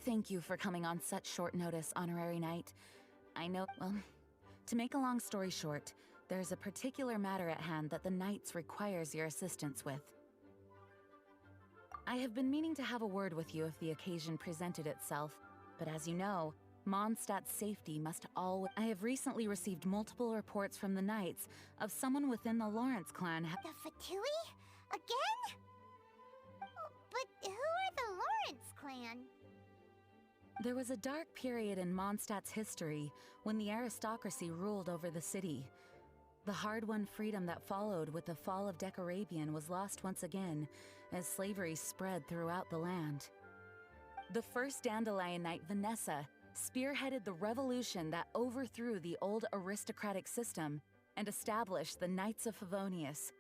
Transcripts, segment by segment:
thank you for coming on such short notice, Honorary Knight. I know, well, to make a long story short, there's a particular matter at hand that the Knights requires your assistance with. I have been meaning to have a word with you if the occasion presented itself, but as you know, Mondstadt's safety must always— I have recently received multiple reports from the Knights of someone within the Lawrence clan— The Fatui? Again? Oh, but who are the Lawrence clan? There was a dark period in Mondstadt's history when the aristocracy ruled over the city. The hard-won freedom that followed with the fall of Decarabian was lost once again, as slavery spread throughout the land. The first Dandelion Knight, Vanessa, spearheaded the revolution that overthrew the old aristocratic system and established the Knights of Favonius.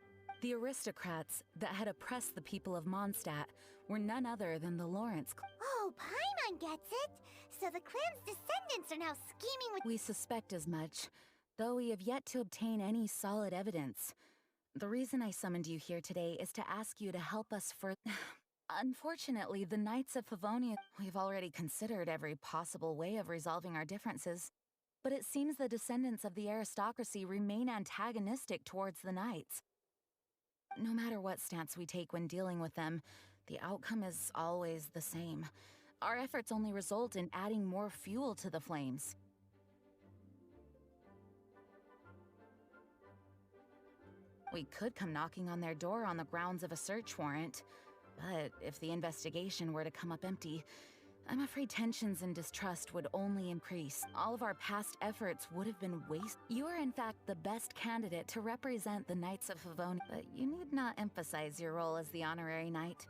The aristocrats that had oppressed the people of Mondstadt were none other than the Lawrence clan. Oh, Paimon gets it! So the clan's descendants are now scheming with— We suspect as much, though we have yet to obtain any solid evidence. The reason I summoned you here today is to ask you to help us for— Unfortunately, the Knights of Favonius— We've already considered every possible way of resolving our differences, but it seems the descendants of the aristocracy remain antagonistic towards the Knights. No matter what stance we take when dealing with them, the outcome is always the same. Our efforts only result in adding more fuel to the flames. We could come knocking on their door on the grounds of a search warrant, but if the investigation were to come up empty, I'm afraid tensions and distrust would only increase. All of our past efforts would have been wasted. You are in fact the best candidate to represent the Knights of Favonius, but you need not emphasize your role as the Honorary Knight.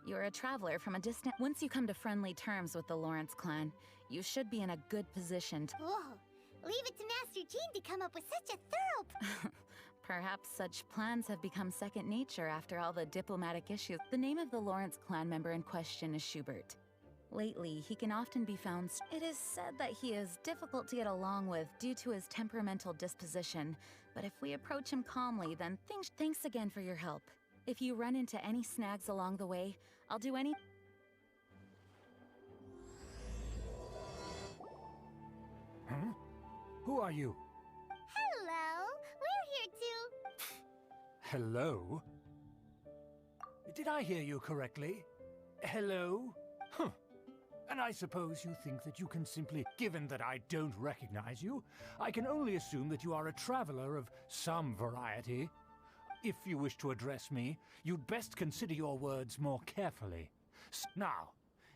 You're a traveler from a distant— Once you come to friendly terms with the Lawrence clan, you should be in a good position to— Whoa! Leave it to Master Jean to come up with such a thorough— Perhaps such plans have become second nature after all the diplomatic issues. The name of the Lawrence clan member in question is Schubert. Lately, he can often be found— It is said that he is difficult to get along with due to his temperamental disposition, but if we approach him calmly, then thanks again for your help. If you run into any snags along the way, I'll do any— Huh? Who are you? Hello! We're here to— Hello? Did I hear you correctly? Hello? Huh. And I suppose you think that you can simply— Given that I don't recognize you, I can only assume that you are a traveler of some variety. If you wish to address me, you'd best consider your words more carefully. Now,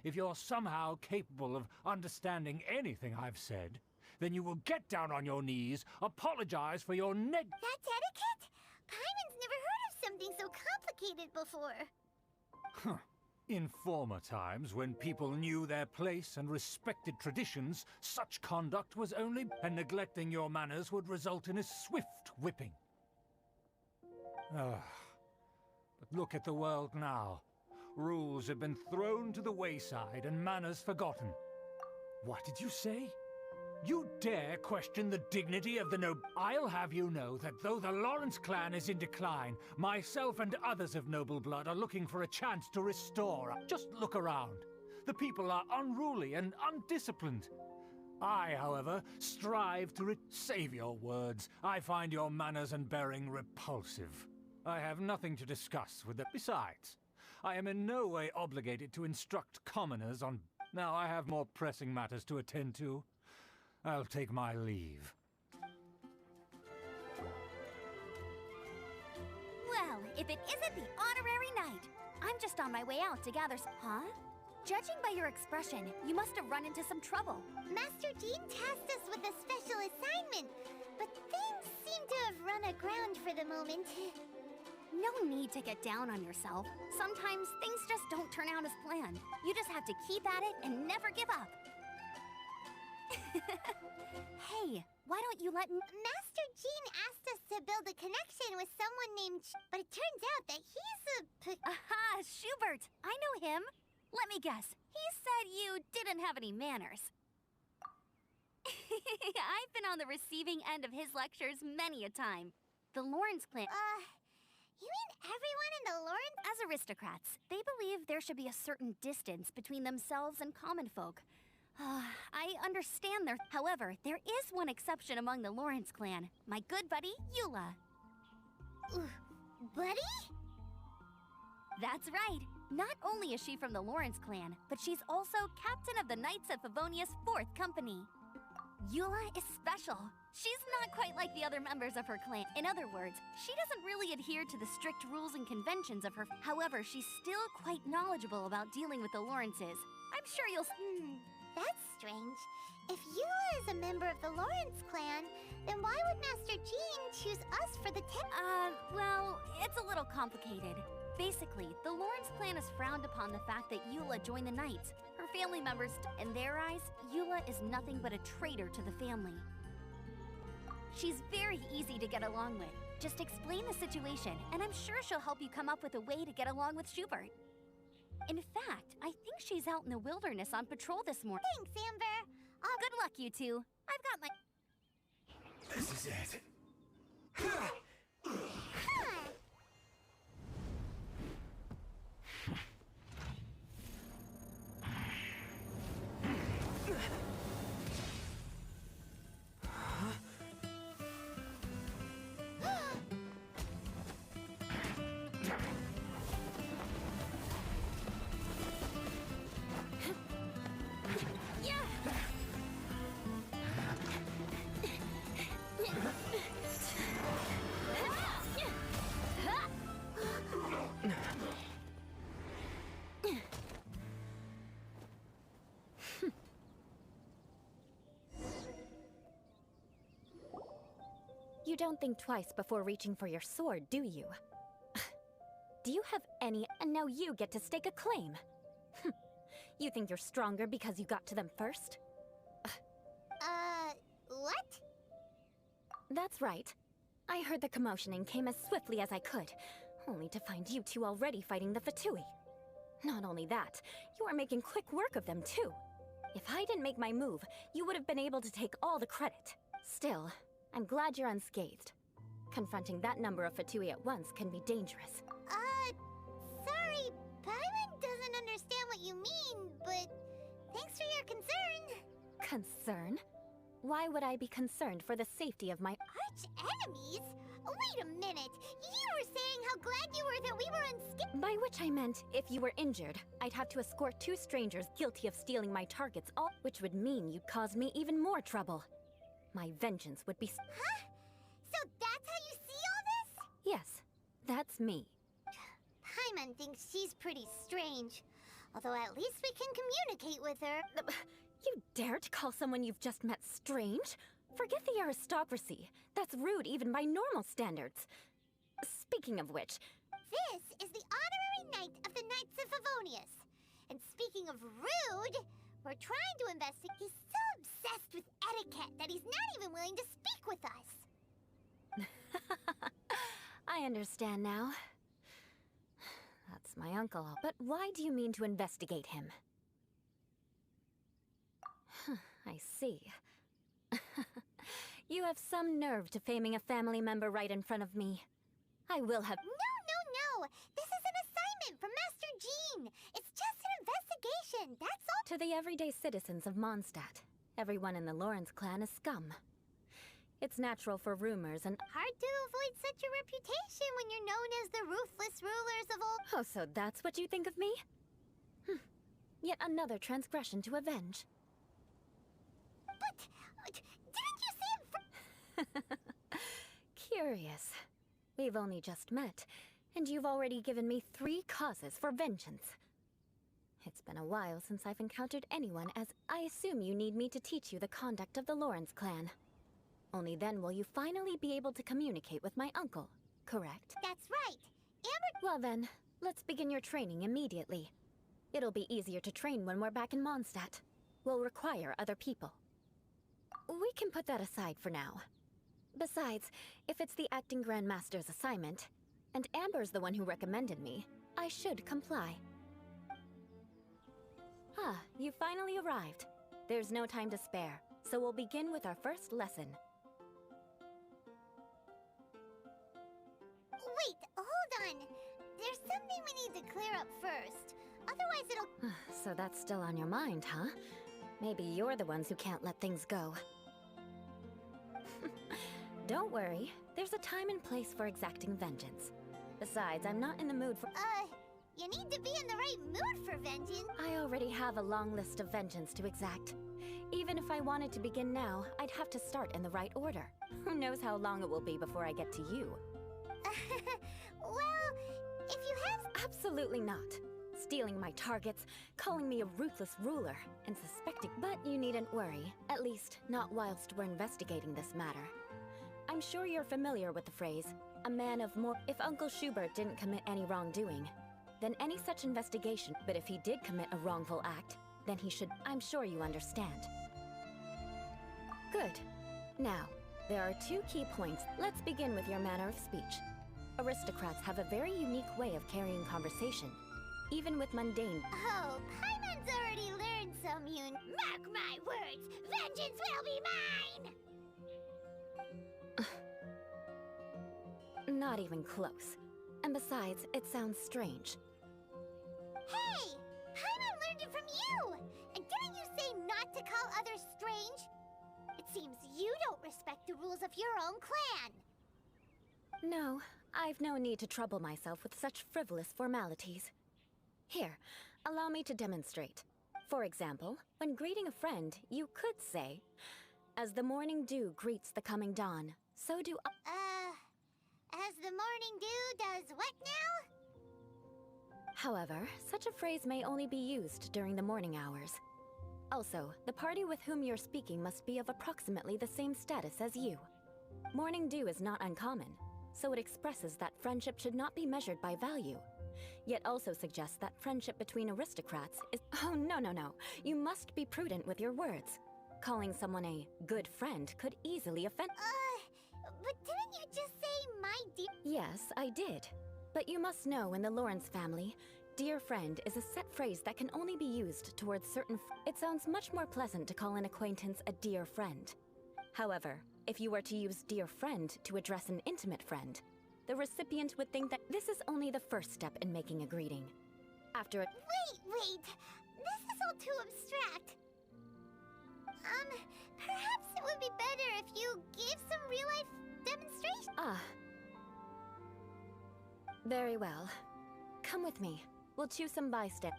if you're somehow capable of understanding anything I've said, then you will get down on your knees, apologize for your That's etiquette? Paimon's never heard of something so complicated before. Huh. In former times, when people knew their place and respected traditions, such conduct was only— and neglecting your manners would result in a swift whipping. But look at the world now. Rules have been thrown to the wayside and manners forgotten. What did you say? You dare question the dignity of the I'll have you know that though the Lawrence clan is in decline, myself and others of noble blood are looking for a chance to restore. Just look around. The people are unruly and undisciplined. I, however, strive to save your words. I find your manners and bearing repulsive. I have nothing to discuss with them. Besides, I am in no way obligated to instruct commoners on— Now I have more pressing matters to attend to. I'll take my leave. Well, if it isn't the Honorary Knight, I'm just on my way out to gather Huh? Judging by your expression, you must have run into some trouble. Master Jean tasked us with a special assignment, but things seem to have run aground for the moment. No need to get down on yourself. Sometimes things just don't turn out as planned. You just have to keep at it and never give up. Hey, why don't you let me— Master Jean asked us to build a connection with someone named but it turns out that he's a Aha, Schubert! I know him. Let me guess. He said you didn't have any manners. I've been on the receiving end of his lectures many a time. The Lawrence clan— You mean everyone in the Lawrence— As a aristocrats. They believe there should be a certain distance between themselves and common folk. I understand their... However, there is one exception among the Lawrence clan. My good buddy, Eula. Buddy? That's right. Not only is she from the Lawrence clan, but she's also captain of the Knights of Favonia's 4th company. Eula is special. She's not quite like the other members of her clan. In other words, she doesn't really adhere to the strict rules and conventions of her... However, she's still quite knowledgeable about dealing with the Lawrences. I'm sure you'll... That's strange. If Eula is a member of the Lawrence clan, then why would Master Jean choose us for the well, it's a little complicated. Basically, the Lawrence clan is frowned upon the fact that Eula joined the Knights. Her family members... In their eyes, Eula is nothing but a traitor to the family. She's very easy to get along with. Just explain the situation, and I'm sure she'll help you come up with a way to get along with Schubert. In fact, I think she's out in the wilderness on patrol this morning. Thanks, Amber. Good luck, you two. I've got my... This is it. You don't think twice before reaching for your sword, do you? Do you have any... And now you get to stake a claim. You think you're stronger because you got to them first? What? That's right. I heard the commotion and came as swiftly as I could, only to find you two already fighting the Fatui. Not only that, you are making quick work of them too. If I didn't make my move, you would have been able to take all the credit. Still, I'm glad you're unscathed. Confronting that number of Fatui at once can be dangerous. Sorry, Paimon doesn't understand what you mean, but thanks for your concern. Concern? Why would I be concerned for the safety of my... Arch enemies? Wait a minute. You were saying how glad you were that we were unscathed. By which I meant, if you were injured, I'd have to escort 2 strangers guilty of stealing my targets, all which would mean you'd cause me even more trouble. My vengeance would be... Huh? So that's how you see all this? Yes, that's me. Paimon thinks she's pretty strange. Although at least we can communicate with her. You dare to call someone you've just met strange? Forget the aristocracy. That's rude even by normal standards. Speaking of which... This is the honorary knight of the Knights of Favonius. And speaking of rude, we're trying to investigate. He's so obsessed with etiquette that he's not even willing to speak with us. I understand now. That's my uncle. But why do you mean to investigate him? I see. You have some nerve to faming a family member right in front of me. I will have... No! This is an assignment from Master Jean! It's just an investigation, that's all! To the everyday citizens of Mondstadt, everyone in the Lawrence clan is scum. It's natural for rumors and... Hard to avoid such a reputation when you're known as the ruthless rulers of all... Oh, so that's what you think of me? Yet another transgression to avenge. But... didn't you say it Curious. We've only just met, and you've already given me 3 causes for vengeance. It's been a while since I've encountered anyone, as I assume you need me to teach you the conduct of the Lawrence clan. Only then will you finally be able to communicate with my uncle, correct? That's right! Amber... Well then, let's begin your training immediately. It'll be easier to train when we're back in Mondstadt. We'll require other people. We can put that aside for now. Besides, if it's the acting Grandmaster's assignment, and Amber's the one who recommended me, I should comply. Ah, you finally arrived. There's no time to spare, so we'll begin with our first lesson. Wait, hold on. There's something we need to clear up first. Otherwise it'll... So that's still on your mind, huh? Maybe you're the ones who can't let things go. Don't worry. There's a time and place for exacting vengeance. Besides, I'm not in the mood for... You need to be in the right mood for vengeance. I already have a long list of vengeance to exact. Even if I wanted to begin now, I'd have to start in the right order. Who knows how long it will be before I get to you? Well, if you have... Absolutely not. Stealing my targets, calling me a ruthless ruler, and suspecting... But you needn't worry. At least, not whilst we're investigating this matter. I'm sure you're familiar with the phrase, a man of more... If Uncle Schubert didn't commit any wrongdoing, then any such investigation... But if he did commit a wrongful act, then he should... I'm sure you understand. Good. Now, there are two key points. Let's begin with your manner of speech. Aristocrats have a very unique way of carrying conversation, even with mundane... Oh, Paimon's already learned some Mark my words, vengeance will be mine! Not even close. And besides, it sounds strange. Hey! Paimon learned it from you! And didn't you say not to call others strange? It seems you don't respect the rules of your own clan. No, I've no need to trouble myself with such frivolous formalities. Here, allow me to demonstrate. For example, when greeting a friend, you could say, "As the morning dew greets the coming dawn, so do I..." As the morning dew does what now? However, such a phrase may only be used during the morning hours. Also, the party with whom you're speaking must be of approximately the same status as you. Morning dew is not uncommon, so it expresses that friendship should not be measured by value, yet also suggests that friendship between aristocrats is... Oh, no. You must be prudent with your words. Calling someone a good friend could easily offend... But didn't you just say my dear... Yes, I did. But you must know in the Lawrence family, dear friend is a set phrase that can only be used towards certain... It sounds much more pleasant to call an acquaintance a dear friend. However, if you were to use dear friend to address an intimate friend, the recipient would think that this is only the first step in making a greeting. After it... Wait! This is all too abstract. Perhaps it would be better if you gave some real-life demonstration? Very well. Come with me. We'll choose some bystander.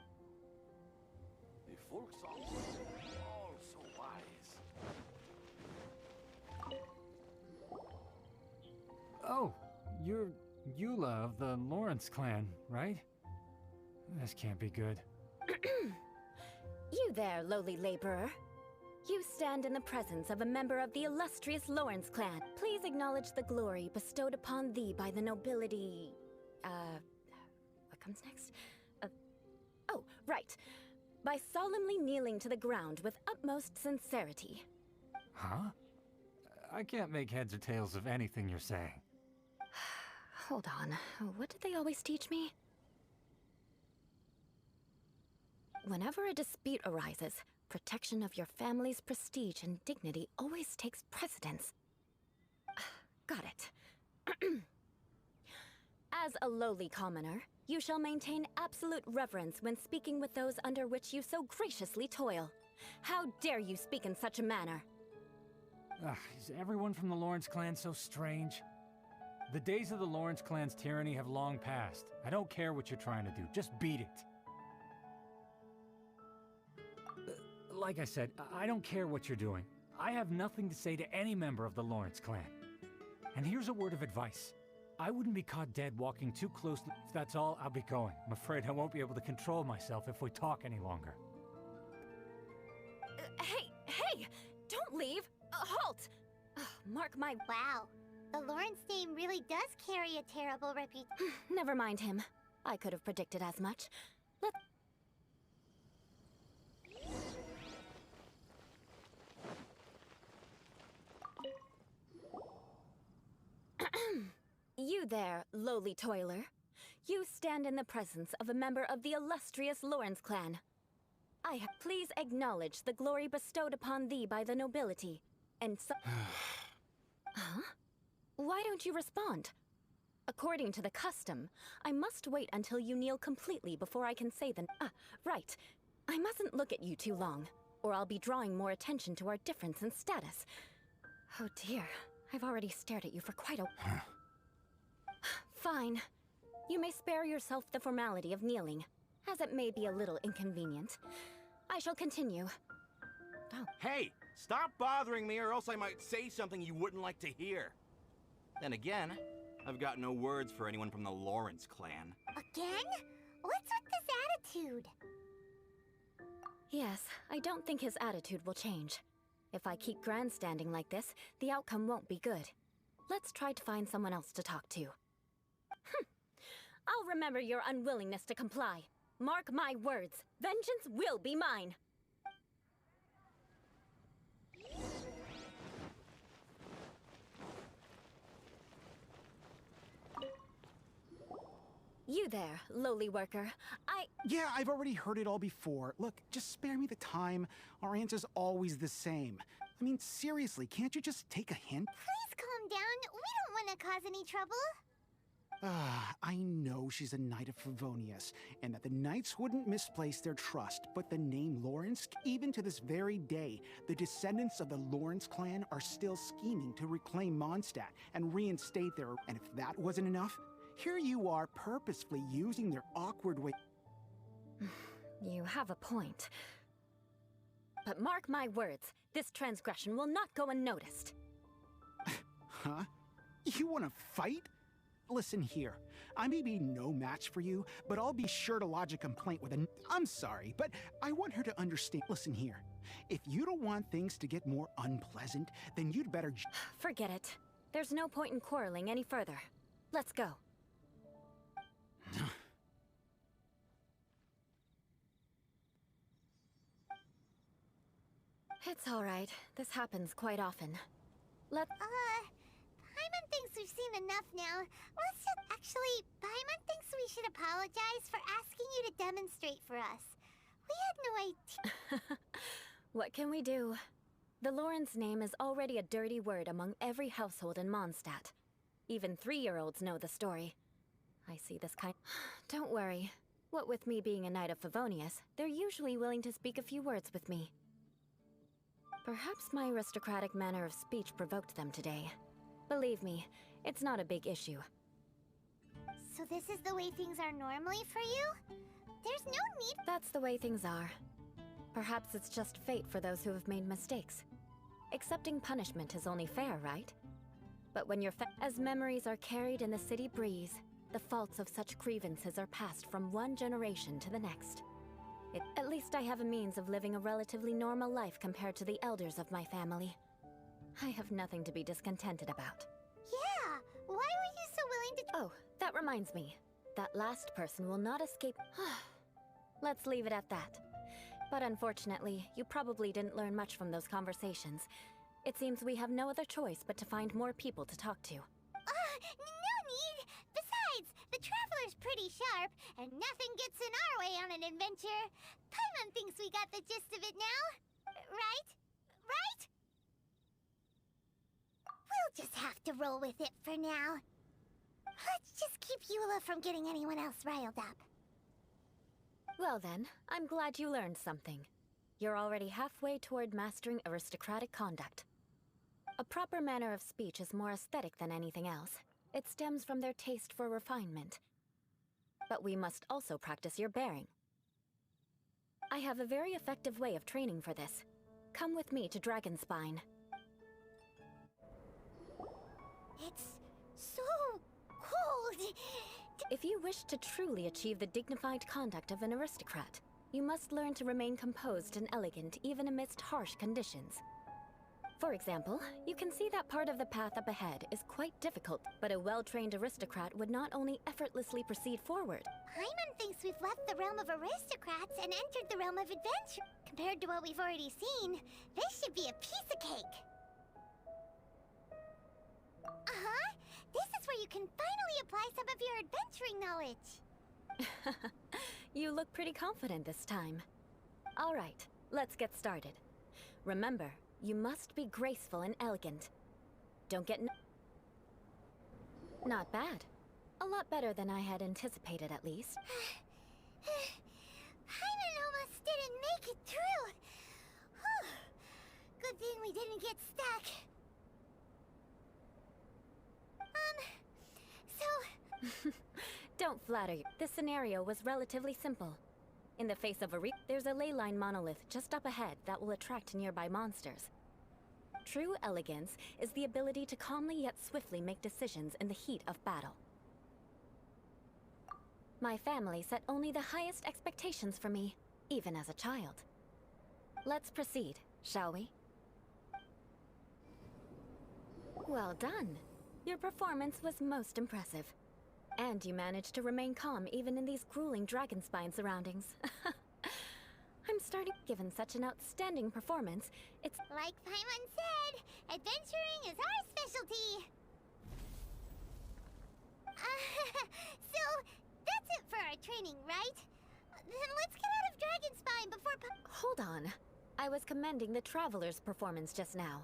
The folk songs are all so wise. Oh, you're Eula of the Lawrence clan, right? This can't be good. You there, lowly laborer. You stand in the presence of a member of the illustrious Lawrence clan. Please acknowledge the glory bestowed upon thee by the nobility... What comes next? Oh, right. By solemnly kneeling to the ground with utmost sincerity. Huh? I can't make heads or tails of anything you're saying. Hold on. What did they always teach me? Whenever a dispute arises, protection of your family's prestige and dignity always takes precedence. Got it. As a lowly commoner, you shall maintain absolute reverence when speaking with those under which you so graciously toil. How dare you speak in such a manner? Is everyone from the Lawrence clan so strange? The days of the Lawrence clan's tyranny have long passed. I don't care what you're trying to do, just beat it. Like I said, I don't care what you're doing. I have nothing to say to any member of the Lawrence clan. And here's a word of advice. I wouldn't be caught dead walking too close to... If that's all, I'll be going. I'm afraid I won't be able to control myself if we talk any longer. Hey! Don't leave! Halt! Mark my... Wow. The Lawrence name really does carry a terrible reputation. Never mind him. I could have predicted as much. You there, lowly toiler. You stand in the presence of a member of the illustrious Lawrence clan. Please acknowledge the glory bestowed upon thee by the nobility, and so... Huh? Why don't you respond? According to the custom, I must wait until you kneel completely before I can say the... right. I mustn't look at you too long, or I'll be drawing more attention to our difference in status. Oh dear, I've already stared at you for quite a... Fine. You may spare yourself the formality of kneeling, as it may be a little inconvenient. I shall continue. Oh. Hey, stop bothering me or else I might say something you wouldn't like to hear. Then again, I've got no words for anyone from the Lawrence clan. Again? What's with this attitude? Yes, I don't think his attitude will change. If I keep grandstanding like this, the outcome won't be good. Let's try to find someone else to talk to. I'll remember your unwillingness to comply. Mark my words, vengeance will be mine. You there, lowly worker. Yeah, I've already heard it all before. Look, just spare me the time. Our answer's always the same. I mean, seriously, can't you just take a hint? Please calm down. We don't want to cause any trouble. I know she's a Knight of Favonius, and that the Knights wouldn't misplace their trust, but the name Lawrence, even to this very day, the descendants of the Lawrence clan are still scheming to reclaim Mondstadt and reinstate their... And if that wasn't enough, here you are purposefully using their awkward way... You have a point. But mark my words, this transgression will not go unnoticed. Huh? You want to fight? Listen here, I may be no match for you, but I'll be sure to lodge a complaint with I'm sorry, but I want her to understand. Listen here, if you don't want things to get more unpleasant, then you'd better... Forget it. There's no point in quarreling any further. Let's go. It's all right. This happens quite often. Paimon thinks we've seen enough now. Let's just... Actually, Paimon thinks we should apologize for asking you to demonstrate for us. We had no idea... What can we do? The Lawrence name is already a dirty word among every household in Mondstadt. Even 3-year-olds know the story. I see this kind... Don't worry. What with me being a Knight of Favonius, they're usually willing to speak a few words with me. Perhaps my aristocratic manner of speech provoked them today. Believe me, it's not a big issue. So this is the way things are normally for you? There's no need... That's the way things are. Perhaps it's just fate for those who have made mistakes. Accepting punishment is only fair, right? But when you're as memories are carried in the city breeze, the faults of such grievances are passed from one generation to the next. At least I have a means of living a relatively normal life compared to the elders of my family. I have nothing to be discontented about. Yeah! Why were you so willing to... Oh, that reminds me. That last person will not escape... Let's leave it at that. But unfortunately, you probably didn't learn much from those conversations. It seems we have no other choice but to find more people to talk to. No need! Besides, the Traveler's pretty sharp, and nothing gets in our way on an adventure. Paimon thinks we got the gist of it now. Right? Right? We'll just have to roll with it for now. Let's just keep Eula from getting anyone else riled up. Well then, I'm glad you learned something. You're already halfway toward mastering aristocratic conduct. A proper manner of speech is more aesthetic than anything else. It stems from their taste for refinement. But we must also practice your bearing. I have a very effective way of training for this. Come with me to Dragonspine. It's so cold. If you wish to truly achieve the dignified conduct of an aristocrat, you must learn to remain composed and elegant even amidst harsh conditions. For example, you can see that part of the path up ahead is quite difficult, but a well-trained aristocrat would not only effortlessly proceed forward. Paimon thinks we've left the realm of aristocrats and entered the realm of adventure. Compared to what we've already seen, this should be a piece of cake. Uh-huh. This is where you can finally apply some of your adventuring knowledge. You look pretty confident this time. All right, let's get started. Remember, you must be graceful and elegant. Don't get... Not bad. A lot better than I had anticipated, at least. Paimon almost didn't make it through. Whew. Good thing we didn't get stuck. So... Don't flatter you. This scenario was relatively simple. In the face of a there's a ley line monolith just up ahead that will attract nearby monsters. True elegance is the ability to calmly yet swiftly make decisions in the heat of battle. My family set only the highest expectations for me, even as a child. Let's proceed, shall we? Well done. Your performance was most impressive. And you managed to remain calm even in these grueling dragonspine surroundings. I'm starting... Given such an outstanding performance, it's... Like Paimon said, adventuring is our specialty! So, that's it for our training, right? Then let's get out of Dragonspine before Hold on. I was commending the Traveler's performance just now.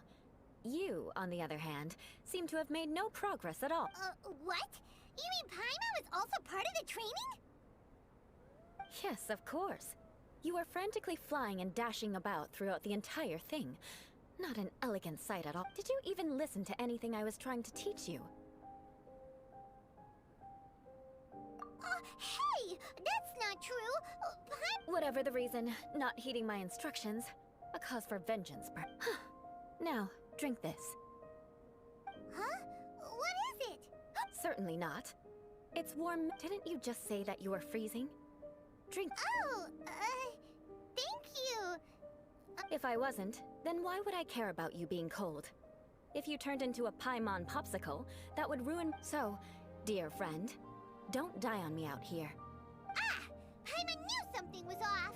You, on the other hand, seem to have made no progress at all. What? You mean Paimon was also part of the training? Yes, of course. You were frantically flying and dashing about throughout the entire thing. Not an elegant sight at all. Did you even listen to anything I was trying to teach you? Hey! That's not true! Whatever the reason, not heeding my instructions. A cause for vengeance, Now, drink this. Huh? What is it? Certainly not. It's warm. Didn't you just say that you were freezing? Drink. Oh, thank you. If I wasn't, then why would I care about you being cold? If you turned into a Paimon popsicle, that would ruin... So, dear friend, don't die on me out here. Ah! Paimon knew something was off!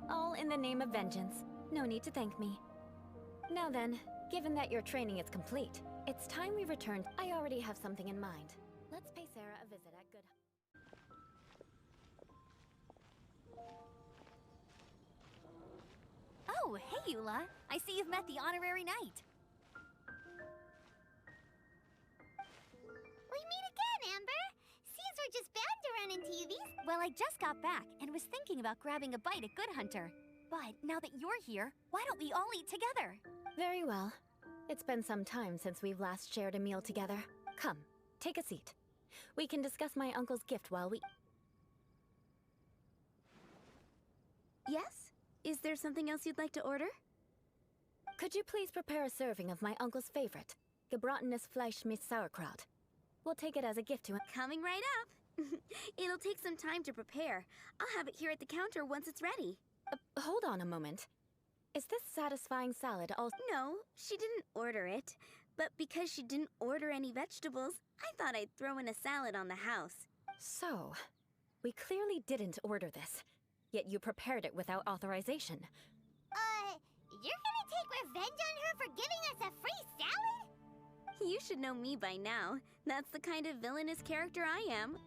All in the name of vengeance. No need to thank me. Now then, given that your training is complete, it's time we returned. I already have something in mind. Let's pay Sarah a visit at Good... Oh, hey, Eula. I see you've met the honorary knight. We meet again, Amber! Seems we're just bound to run into you these... Well, I just got back and was thinking about grabbing a bite at Good Hunter. But now that you're here, why don't we all eat together? Very well. It's been some time since we've last shared a meal together. Come, take a seat. We can discuss my uncle's gift while we... Yes? Is there something else you'd like to order? Could you please prepare a serving of my uncle's favorite, gebrotenes Fleisch mit Sauerkraut? We'll take it as a gift to him. Coming right up. It'll take some time to prepare. I'll have it here at the counter once it's ready. Hold on a moment. Is this satisfying salad also... No, she didn't order it. But because she didn't order any vegetables, I thought I'd throw in a salad on the house. So, we clearly didn't order this. Yet you prepared it without authorization. You're gonna take revenge on her for giving us a free salad? You should know me by now. That's the kind of villainous character I am.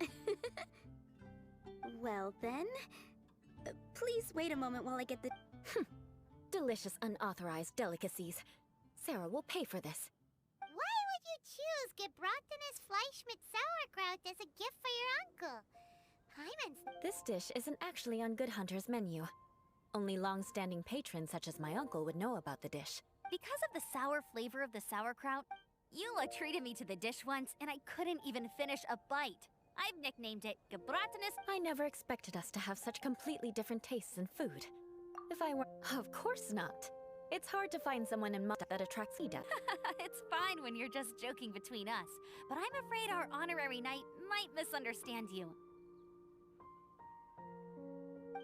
Well then, please wait a moment while I get the... Delicious unauthorized delicacies. Sarah will pay for this. Why would you choose gebrotenes Fleisch mit Sauerkraut as a gift for your uncle? Paimon's... This dish isn't actually on Good Hunter's menu. Only long-standing patrons such as my uncle would know about the dish. Because of the sour flavor of the sauerkraut, Eula treated me to the dish once and I couldn't even finish a bite. I've nicknamed it gebrotenes... I never expected us to have such completely different tastes in food. If I were... Of course not. It's hard to find someone in Malta that attracts Ida. It's fine when you're just joking between us, but I'm afraid our honorary knight might misunderstand you.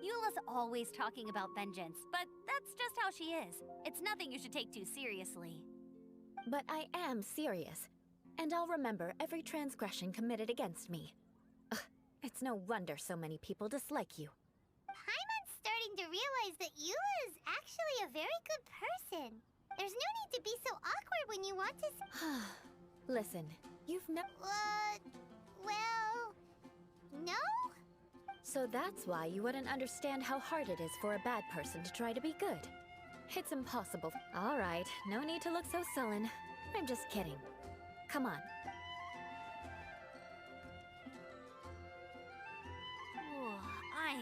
Eula's always talking about vengeance, but that's just how she is. It's nothing you should take too seriously. But I am serious, and I'll remember every transgression committed against me. Ugh, it's no wonder so many people dislike you. Paimon's starting to realize that Eula is actually a very good person. There's no need to be so awkward when you want to... Listen, you've no... well... no? So that's why you wouldn't understand how hard it is for a bad person to try to be good. It's impossible. All right, no need to look so sullen. I'm just kidding. Come on.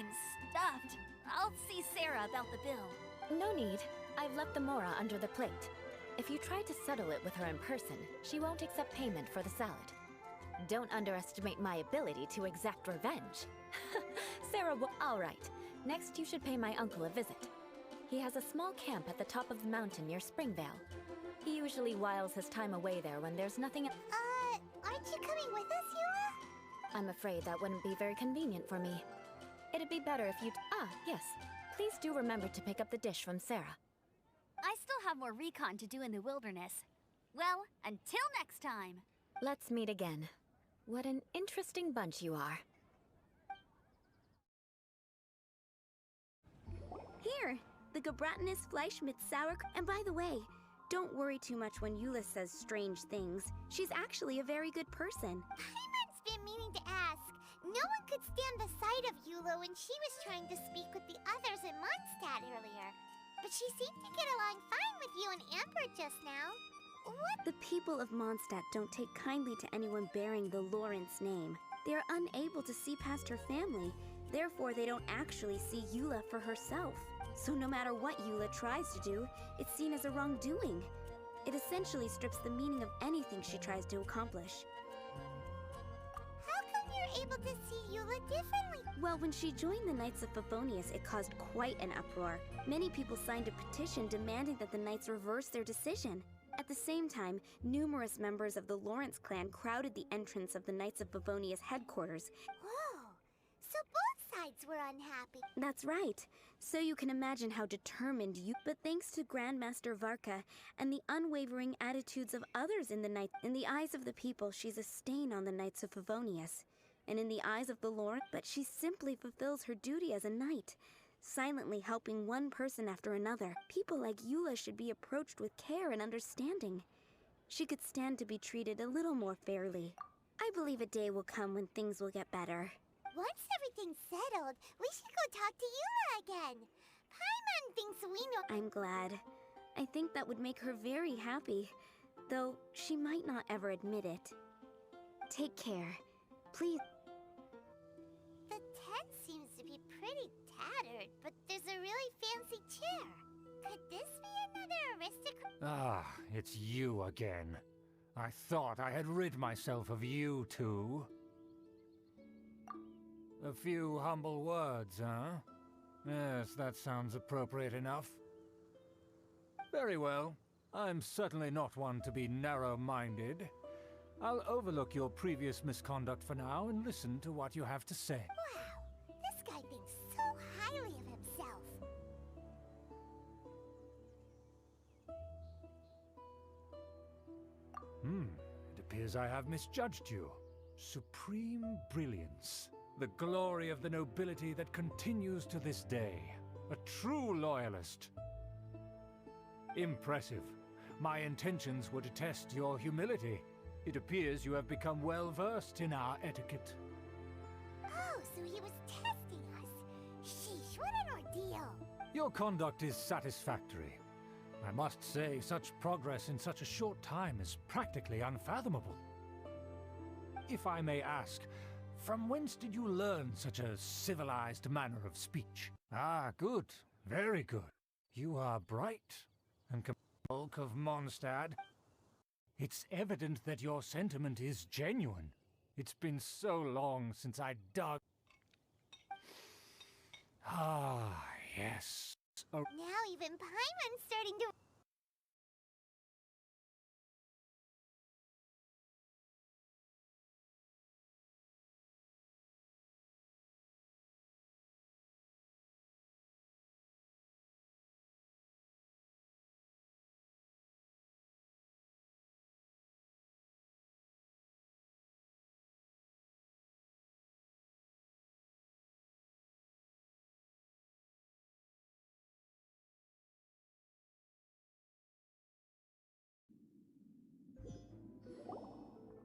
I'm stuffed. I'll see Sarah about the bill. No need. I've left the mora under the plate. If you try to settle it with her in person, she won't accept payment for the salad. Don't underestimate my ability to exact revenge. Sarah will... All right. Next, you should pay my uncle a visit. He has a small camp at the top of the mountain near Springvale. He usually whiles his time away there when there's nothing... Aren't you coming with us, Eula? I'm afraid that wouldn't be very convenient for me. It'd be better if you'd... Ah, yes. Please do remember to pick up the dish from Sarah. I still have more recon to do in the wilderness. Well, until next time. Let's meet again. What an interesting bunch you are. Here, the Gebratinus Fleischmitz sauerkraut. And by the way, don't worry too much when Eula says strange things. She's actually a very good person. Paimon's been meaning to ask. No one could stand the sight of Eula when she was trying to speak with the others in Mondstadt earlier. But she seemed to get along fine with you and Amber just now. What? The people of Mondstadt don't take kindly to anyone bearing the Lawrence name. They are unable to see past her family. Therefore, they don't actually see Eula for herself. So no matter what Eula tries to do, it's seen as a wrongdoing. It essentially strips the meaning of anything she tries to accomplish. How come you're able to see Eula differently? Well, when she joined the Knights of Favonius, it caused quite an uproar. Many people signed a petition demanding that the Knights reverse their decision. At the same time, numerous members of the Lawrence clan crowded the entrance of the Knights of Favonius headquarters. Whoa! So both sides were unhappy. That's right. So you can imagine how determined you... But thanks to Grandmaster Varka and the unwavering attitudes of others in the Knights... In the eyes of the people, she's a stain on the Knights of Favonius. And in the eyes of the Lawrence... But she simply fulfills her duty as a knight, silently helping one person after another. People like Eula should be approached with care and understanding. She could stand to be treated a little more fairly. I believe a day will come when things will get better. Once everything's settled, we should go talk to Eula again. Paimon thinks we know... I'm glad. I think that would make her very happy, though she might not ever admit it. Take care. Please. The tent seems to be pretty tattered, but there's a really fancy chair. Could this be another aristocrat? Ah, it's you again. I thought I had rid myself of you two. A few humble words, huh? Yes, that sounds appropriate enough. Very well. I'm certainly not one to be narrow-minded. I'll overlook your previous misconduct for now and listen to what you have to say. Wow, this guy thinks so highly of himself. It appears I have misjudged you. Supreme brilliance. The glory of the nobility that continues to this day. A true loyalist. Impressive. My intentions were to test your humility. It appears you have become well-versed in our etiquette. Oh, so he was testing us. Sheesh, what an ordeal. Your conduct is satisfactory. I must say, such progress in such a short time is practically unfathomable. If I may ask, from whence did you learn such a civilized manner of speech? Ah, good. Very good. You are bright and folk of Mondstadt. It's evident that your sentiment is genuine. It's been so long since I dug... Ah, yes. Now even Paimon's starting to...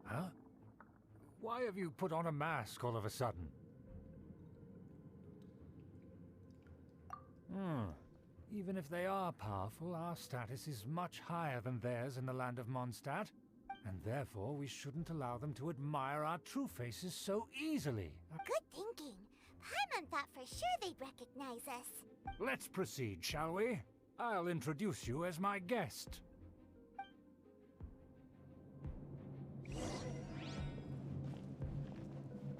Huh? Why have you put on a mask all of a sudden? Even if they are powerful, our status is much higher than theirs in the land of Mondstadt. And therefore, we shouldn't allow them to admire our true faces so easily. Good thinking. Paimon thought for sure they'd recognize us. Let's proceed, shall we? I'll introduce you as my guest.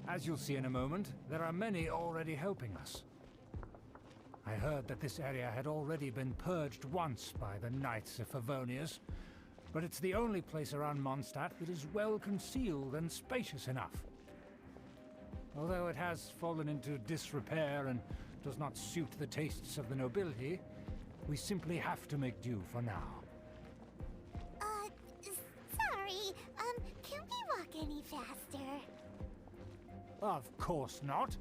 As you'll see in a moment, there are many already helping us. I heard that this area had already been purged once by the Knights of Favonius, but it's the only place around Mondstadt that is well concealed and spacious enough. Although it has fallen into disrepair and does not suit the tastes of the nobility, we simply have to make do for now. Sorry, can we walk any faster? Of course not.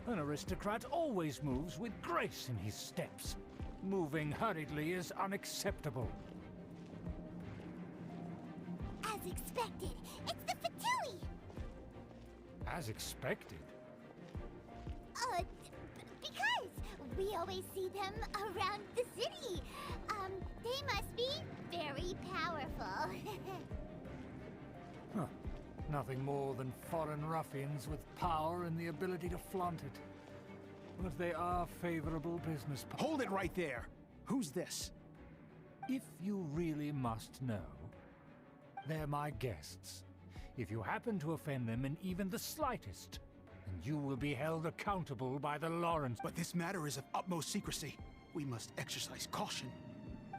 An aristocrat always moves with grace in his steps. Moving hurriedly is unacceptable. As expected, it's the Fatui! As expected? Because we always see them around the city. They must be very powerful. Huh. Nothing more than foreign ruffians with power and the ability to flaunt it. But they are favorable business partners. Hold it right there! Who's this? If you really must know, they're my guests. If you happen to offend them in even the slightest, then you will be held accountable by the Lawrence. But this matter is of utmost secrecy. We must exercise caution.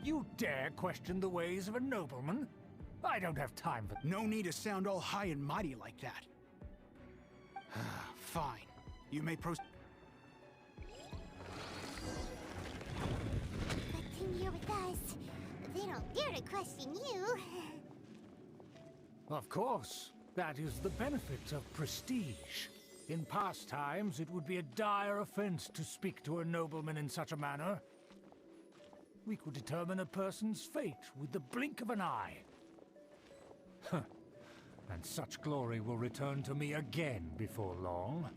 You dare question the ways of a nobleman? I don't have time for... No need to sound all high and mighty like that. Fine. You may proceed. Continue with us. They don't dare to question you. Of course. That is the benefit of prestige. In past times, it would be a dire offense to speak to a nobleman in such a manner. We could determine a person's fate with the blink of an eye. Huh. And such glory will return to me again before long.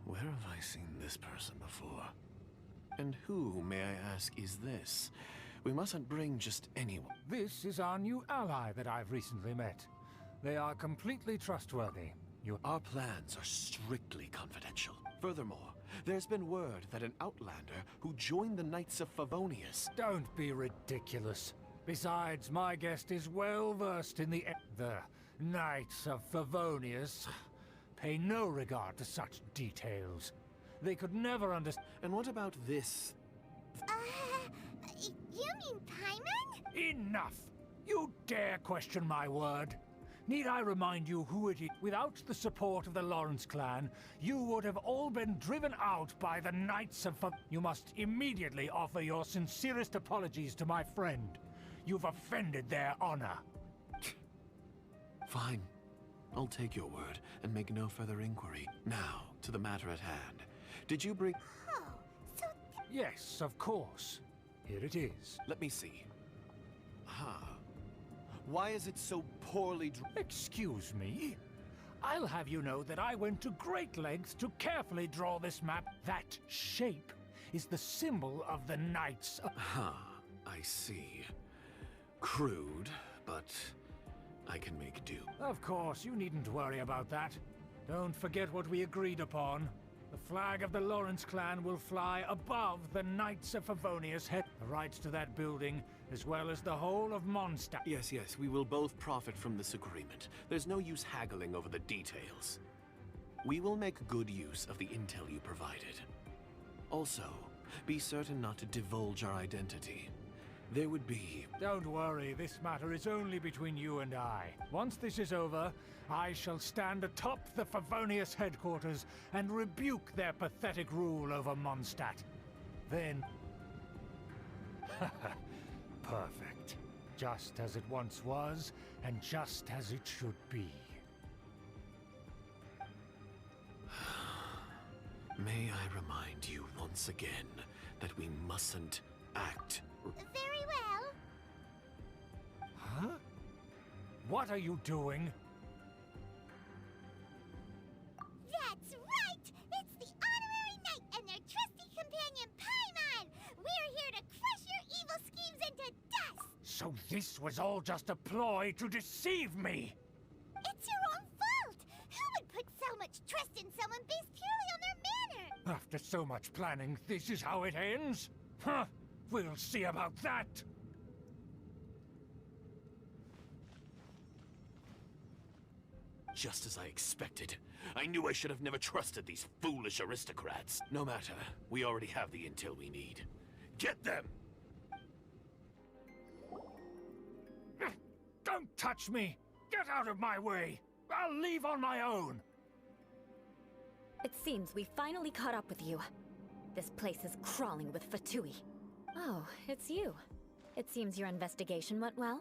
Where have I seen this person before? And who, may I ask, is this? We mustn't bring just anyone. This is our new ally that I've recently met. They are completely trustworthy. Our plans are strictly confidential. Furthermore, there's been word that an outlander who joined the Knights of Favonius... Don't be ridiculous. Besides, my guest is well versed in the Knights of Favonius pay no regard to such details. They could never understand. And what about this? You mean Paimon? Enough! You dare question my word? Need I remind you who it is? Without the support of the Lawrence clan, you would have all been driven out by the Knights of You must immediately offer your sincerest apologies to my friend. You've offended their honor. Fine. I'll take your word and make no further inquiry. Now, to the matter at hand. Did you bring... Oh, so... Yes, of course. Here it is. Let me see. Why is it so poorly Excuse me? I'll have you know that I went to great lengths to carefully draw this map. That shape is the symbol of the Knights of... I see. Crude, but I can make do. Of course, you needn't worry about that. Don't forget what we agreed upon. The flag of the Lawrence clan will fly above the Knights of Favonius' head. The rights to that building, as well as the whole of Mondstadt. Yes, we will both profit from this agreement. There's no use haggling over the details. We will make good use of the intel you provided. Also, be certain not to divulge our identity. There would be... Don't worry, this matter is only between you and I. Once this is over, I shall stand atop the Favonius headquarters and rebuke their pathetic rule over Mondstadt. Then... Perfect. Just as it once was, and just as it should be. May I remind you once again that we mustn't act... Very well. Huh? What are you doing? That's right! It's the Honorary Knight and their trusty companion, Paimon! We're here to crush your evil schemes into dust! So this was was all just a ploy to deceive me! It's your own fault! Who would put so much trust in someone based purely on their manner? After so much planning, this is how it ends? Huh! We'll see about that! Just as I expected. I knew I should have never trusted these foolish aristocrats. No matter, we already have the intel we need. Get them! Don't touch me! Get out of my way! I'll leave on my own! It seems we finally caught up with you. This place is crawling with Fatui. Oh, it's you. It seems your investigation went well.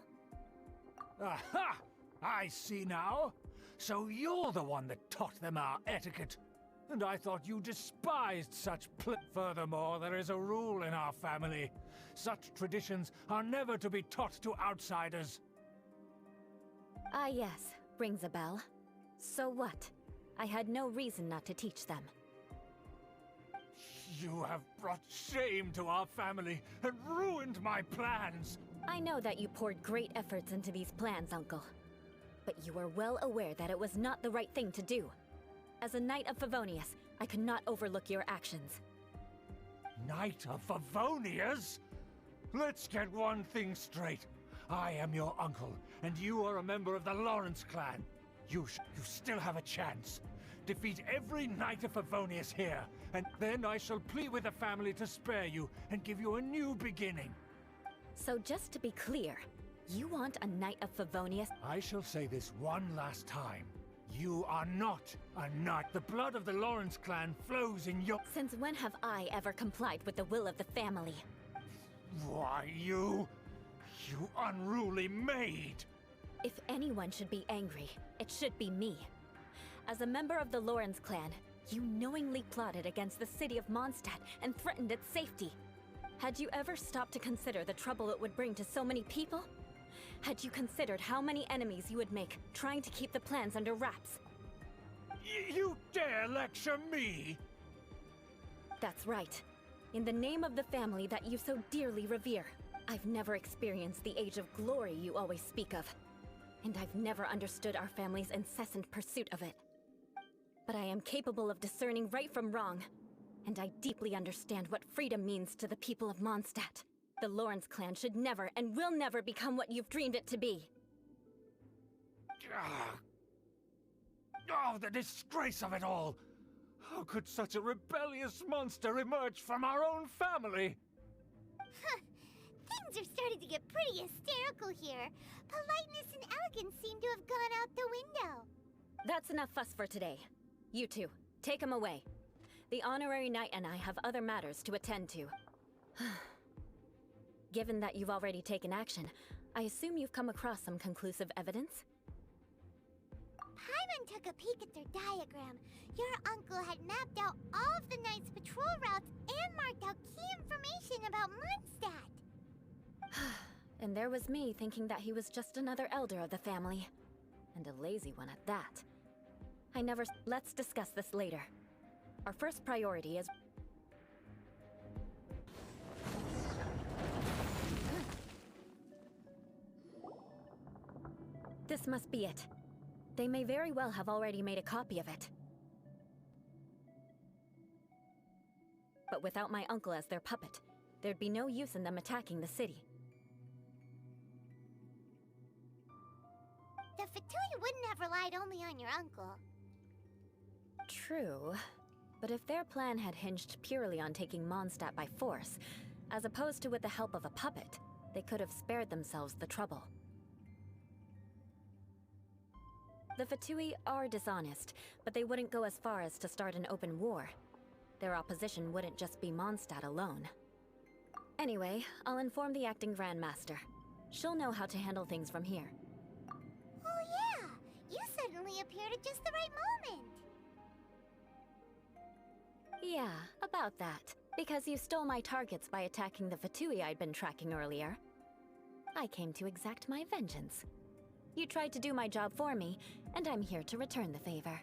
Aha! I see now. So you're the one that taught them our etiquette. And I thought you despised such Furthermore, there is a rule in our family. Such traditions are never to be taught to outsiders. Ah yes, rings a bell. So what? I had no reason not to teach them. You have brought shame to our family and ruined my plans. I know that you poured great efforts into these plans, Uncle. But you were well aware that it was not the right thing to do. As a Knight of Favonius, I could not overlook your actions. Knight of Favonius? Let's get one thing straight. I am your uncle, and you are a member of the Lawrence clan. You still have a chance. Defeat every Knight of Favonius here, and then I shall plead with the family to spare you and give you a new beginning. So just to be clear, you want a Knight of Favonius? I shall say this one last time. You are not a knight. The blood of the Lawrence clan flows in your... Since when have I ever complied with the will of the family? Why, you unruly maid! If anyone should be angry, it should be me. As a member of the Lawrence clan, you knowingly plotted against the city of Mondstadt and threatened its safety. Had you ever stopped to consider the trouble it would bring to so many people? Had you considered how many enemies you would make trying to keep the plans under wraps? You dare lecture me? That's right. In the name of the family that you so dearly revere. I've never experienced the age of glory you always speak of. And I've never understood our family's incessant pursuit of it. But I am capable of discerning right from wrong. And I deeply understand what freedom means to the people of Mondstadt. The Lawrence clan should never and will never become what you've dreamed it to be. Oh, the disgrace of it all! How could such a rebellious monster emerge from our own family? Huh. Things are starting to get pretty hysterical here. Politeness and elegance seem to have gone out the window. That's enough fuss for today. You two, take him away. The honorary knight and I have other matters to attend to. Given that you've already taken action, I assume you've come across some conclusive evidence? Paimon took a peek at their diagram. Your uncle had mapped out all of the Knight's patrol routes and marked out key information about Mondstadt. And there was me thinking that he was just another elder of the family. And a lazy one at that. Let's discuss this later. Our first priority is... This must be it. They may very well have already made a copy of it. But without my uncle as their puppet, there'd be no use in them attacking the city. The Fatui wouldn't have relied only on your uncle. True. But if their plan had hinged purely on taking Mondstadt by force, as opposed to with the help of a puppet, they could have spared themselves the trouble. The Fatui are dishonest, but they wouldn't go as far as to start an open war. Their opposition wouldn't just be Mondstadt alone. Anyway, I'll inform the acting Grandmaster. She'll know how to handle things from here. Oh yeah! You suddenly appeared at just the right moment! Yeah, about that. Because you stole my targets by attacking the Fatui I'd been tracking earlier. I came to exact my vengeance. You tried to do my job for me, and I'm here to return the favor.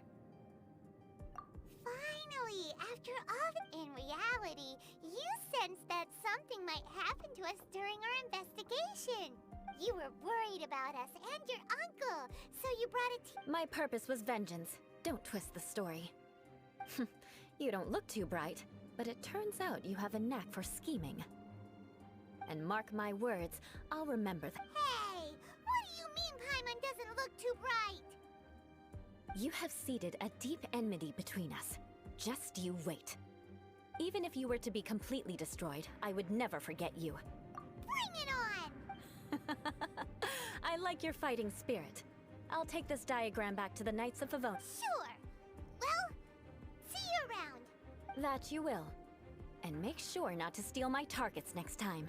Finally, after all, in reality, you sensed that something might happen to us during our investigation. You were worried about us and your uncle, so you brought a team. My purpose was vengeance. Don't twist the story. You don't look too bright, but it turns out you have a knack for scheming. And mark my words, I'll remember that. Hey, what do you mean Paimon doesn't look too bright? You have seeded a deep enmity between us. Just you wait. Even if you were to be completely destroyed, I would never forget you. Bring it on! I like your fighting spirit. I'll take this diagram back to the Knights of Favon. Sure. Well, see you around. That you will. And make sure not to steal my targets next time.